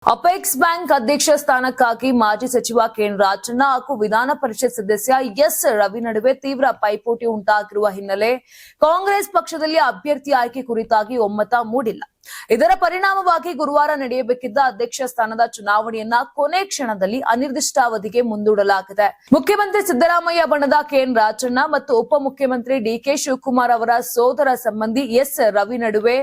Apex bank ಅಧ್ಯಕ್ಷ ಸ್ಥಾನಕ್ಕಾಗಿ ಮಾಜಿ ಸಚಿವ ಕೆಎನ್ ರಾಜಣ್ಣ ಹಾಗೂ ವಿಧಾನ ಪರಿಷತ್ ಸದಸ್ಯ ಎಸ್ ರವಿ ನಡುವೆ ತೀವ್ರ ಪೈಪೋಟಿ ಉಂಟಾಗಿರುವ ಹಿನ್ನೆಲೆ ಕಾಂಗ್ರೆಸ್ ಪಕ್ಷದಲ್ಲಿ ಅಭ್ಯರ್ಥಿ ಆಯ್ಕೆ ಕುರಿತಾಗಿ ಒಮ್ಮತ ಮೂಡಿಲ್ಲ. ಇದರ ಪರಿಣಾಮವಾಗಿ ಗುರುವಾರ ನಡೆಯಬೇಕಿದ್ದ ಅಧ್ಯಕ್ಷ ಸ್ಥಾನದ ಚುನಾವಣೆಯನ್ನ ಕೊನೆ ಕ್ಷಣದಲ್ಲಿ ಅನಿರ್ದಿಷ್ಟಾವಧಿಗೆ ಮುಂದೂಡಲಾಗಿದೆ. ಮುಖ್ಯಮಂತ್ರಿ ಸಿದ್ದರಾಮಯ್ಯ ಬಣದ ಕೆಎನ್ ರಾಜಣ್ಣ ಮತ್ತು ಉಪಮುಖ್ಯಮಂತ್ರಿ ಡಿಕೆ ಶಿವಕುಮಾರ್ ಅವರ ಸೋದರ ಸಂಬಂಧಿ ಎಸ್ ರವಿ ನಡುವೆ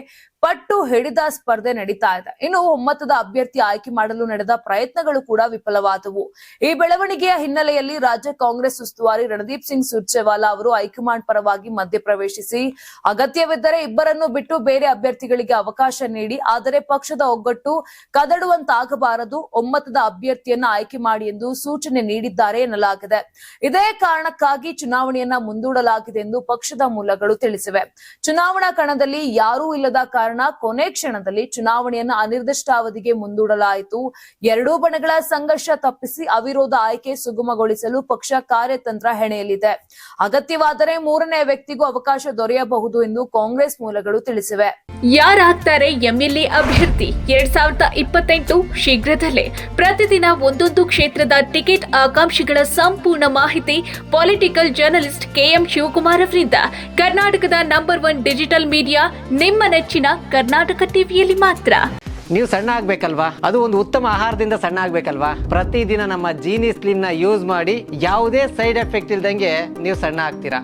ಪಟ್ಟು ಹಿಡಿದ ಸ್ಪರ್ಧೆ ನಡೀತಾ ಇದೆ. ಇನ್ನು ಒಮ್ಮತದ ಅಭ್ಯರ್ಥಿ ಆಯ್ಕೆ ಮಾಡಲು ನಡೆದ ಪ್ರಯತ್ನಗಳು ಕೂಡ ವಿಫಲವಾದವು. ಈ ಬೆಳವಣಿಗೆಯ ಹಿನ್ನೆಲೆಯಲ್ಲಿ ರಾಜ್ಯ ಕಾಂಗ್ರೆಸ್ ಉಸ್ತುವಾರಿ ರಣದೀಪ್ ಸಿಂಗ್ ಸುರ್ಜೇವಾಲಾ ಅವರು ಹೈಕಮಾಂಡ್ ಪರವಾಗಿ ಮಧ್ಯಪ್ರವೇಶಿಸಿ ಅಗತ್ಯವಿದ್ದರೆ ಇಬ್ಬರನ್ನು ಬಿಟ್ಟು ಬೇರೆ ಅಭ್ಯರ್ಥಿಗಳಿಗೆ ಅವಕಾಶ ನೀಡಿ, ಆದರೆ ಪಕ್ಷದ ಒಗ್ಗಟ್ಟು ಕದಡುವಂತಾಗಬಾರದು, ಒಮ್ಮತದ ಅಭ್ಯರ್ಥಿಯನ್ನ ಆಯ್ಕೆ ಮಾಡಿ ಎಂದು ಸೂಚನೆ ನೀಡಿದ್ದಾರೆ ಎನ್ನಲಾಗಿದೆ. ಇದೇ ಕಾರಣಕ್ಕಾಗಿ ಚುನಾವಣೆಯನ್ನ ಮುಂದೂಡಲಾಗಿದೆ ಎಂದು ಪಕ್ಷದ ಮೂಲಗಳು ತಿಳಿಸಿವೆ. ಚುನಾವಣಾ ಕಣದಲ್ಲಿ ಯಾರೂ ಇಲ್ಲದ ಕಾರಣ ಕೊನೆ ಕ್ಷಣದಲ್ಲಿ ಚುನಾವಣೆಯನ್ನು ಅನಿರ್ದಿಷ್ಟಾವಧಿಗೆ ಮುಂದೂಡಲಾಯಿತು. ಎರಡೂ ಬಣಗಳ ಸಂಘರ್ಷ ತಪ್ಪಿಸಿ ಅವಿರೋಧ ಆಯ್ಕೆ ಸುಗಮಗೊಳಿಸಲು ಪಕ್ಷ ಕಾರ್ಯತಂತ್ರ ಹೆಣೆಯಲಿದೆ. ಅಗತ್ಯವಾದರೆ ಮೂರನೇ ವ್ಯಕ್ತಿಗೂ ಅವಕಾಶ ದೊರೆಯಬಹುದು ಎಂದು ಕಾಂಗ್ರೆಸ್ ಮೂಲಗಳು ತಿಳಿಸಿವೆ. ಯಾರಾಗ್ತಾರೆ ಎಂಎಲ್ಎ ಅಭ್ಯರ್ಥಿ 2028 ಶೀಘ್ರದಲ್ಲೇ. ಪ್ರತಿದಿನ ಒಂದೊಂದು ಕ್ಷೇತ್ರದ ಟಿಕೆಟ್ ಆಕಾಂಕ್ಷಿಗಳ ಸಂಪೂರ್ಣ ಮಾಹಿತಿ ಪೊಲಿಟಿಕಲ್ ಜರ್ನಲಿಸ್ಟ್ ಕೆಎಂ ಶಿವಕುಮಾರ್ ಅವರಿಂದ. ಕರ್ನಾಟಕದ ನಂಬರ್ 1 ಡಿಜಿಟಲ್ ಮೀಡಿಯಾ ನಿಮ್ಮ ನೆಚ್ಚಿನ ಕರ್ನಾಟಕ ಟಿವಿಯಲ್ಲಿ ಮಾತ್ರ. ನೀವು ಸಣ್ಣ ಆಗ್ಬೇಕಲ್ವಾ? ಅದು ಒಂದು ಉತ್ತಮ ಆಹಾರದಿಂದ ಸಣ್ಣ ಆಗ್ಬೇಕಲ್ವಾ? ಪ್ರತಿದಿನ ನಮ್ಮ ಜೀನಿ ಸ್ಲಿಮ್ ನ ಯೂಸ್ ಮಾಡಿ ಯಾವುದೇ ಸೈಡ್ ಎಫೆಕ್ಟ್ ಇಲ್ದಂಗೆ ನೀವು ಸಣ್ಣ ಆಗ್ತೀರಾ.